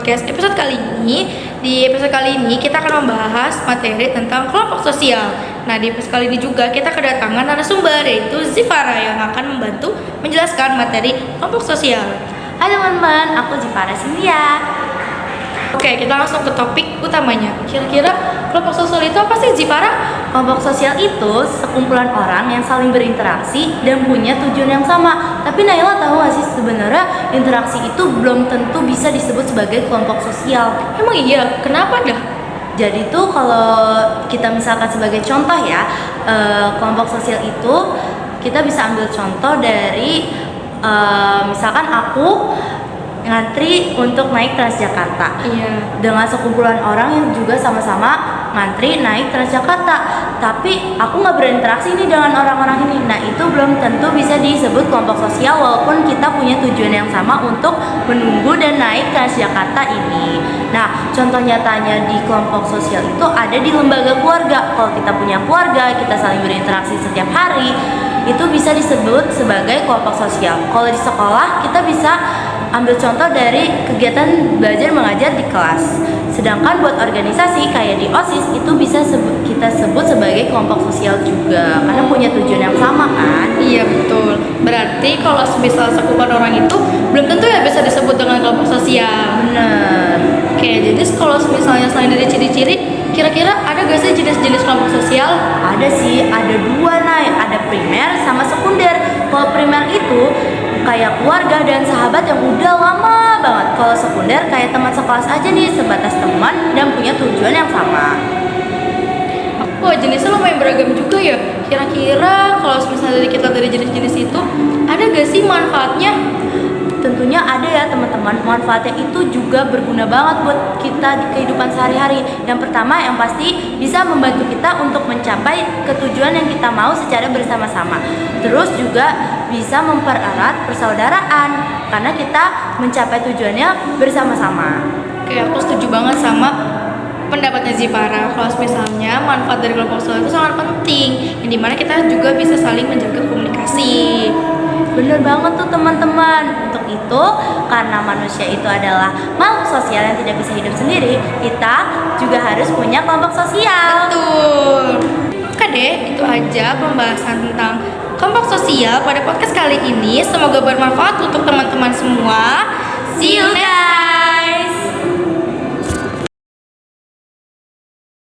podcast episode kali ini. Di episode kali ini kita akan membahas materi tentang kelompok sosial. Nah, di episode kali ini juga kita kedatangan narasumber yaitu Zifara yang akan membantu menjelaskan materi kelompok sosial. Hai teman-teman, aku Zifara Cynthia. Oke, kita langsung ke topik utamanya. Kira-kira kelompok sosial itu apa sih, Zifara? Kelompok sosial itu sekumpulan orang yang saling berinteraksi dan punya tujuan yang sama. Tapi Naila tahu gak sih sebenarnya interaksi itu belum tentu bisa disebut sebagai kelompok sosial. Emang iya? Kenapa dah? Jadi tuh kalau kita misalkan sebagai contoh ya, kelompok sosial itu kita bisa ambil contoh dari misalkan aku ngantri untuk naik Transjakarta. Iya. Dengan sekumpulan orang yang juga sama-sama ngantri naik Transjakarta. Tapi aku nggak berinteraksi nih dengan orang-orang ini. Nah, itu belum tentu bisa disebut kelompok sosial walaupun kita punya tujuan yang sama untuk menunggu dan naik Transjakarta ini. Nah, contoh nyatanya di kelompok sosial itu ada di lembaga keluarga. Kalau kita punya keluarga, kita saling berinteraksi setiap hari, itu bisa disebut sebagai kelompok sosial. Kalau di sekolah, kita bisa ambil contoh dari kegiatan belajar mengajar di kelas. Sedangkan buat organisasi kayak di OSIS itu bisa kita sebut sebagai kelompok sosial juga karena punya tujuan yang sama kan? Iya, betul. Berarti kalau misal sekumpulan orang itu belum tentu ya bisa disebut dengan kelompok sosial. Bener. Oke, jadi kalau misalnya selain dari ciri-ciri, kira-kira ada gak sih jenis-jenis kelompok sosial? Ada sih, ada dua nih, ada primer sama sekunder. Kalau primer itu kayak keluarga dan sahabat yang udah lama banget. Kalau sekunder kayak teman sekelas aja nih, sebatas teman dan punya tujuan yang sama. Wah, jenisnya lumayan beragam juga ya. Kira-kira kalau misalnya dari kita dari jenis-jenis itu, ada gak sih manfaatnya? Tentunya ada ya teman-teman, manfaatnya itu juga berguna banget buat kita di kehidupan sehari-hari. Yang pertama yang pasti bisa membantu kita untuk mencapai ketujuan yang kita mau secara bersama-sama. Terus juga bisa mempererat persaudaraan karena kita mencapai tujuannya bersama-sama. Oke, aku setuju banget sama pendapatnya Zifara. Kalau misalnya manfaat dari kelompok sosial itu sangat penting, yang dimana kita juga bisa saling menjaga komunikasi. Bener banget tuh teman-teman. Untuk itu, karena manusia itu adalah makhluk sosial yang tidak bisa hidup sendiri, kita juga harus punya kelompok sosial. Betul. Oke deh, itu aja pembahasan tentang kelompok sosial pada podcast kali ini. Semoga bermanfaat untuk teman-teman semua. See you guys.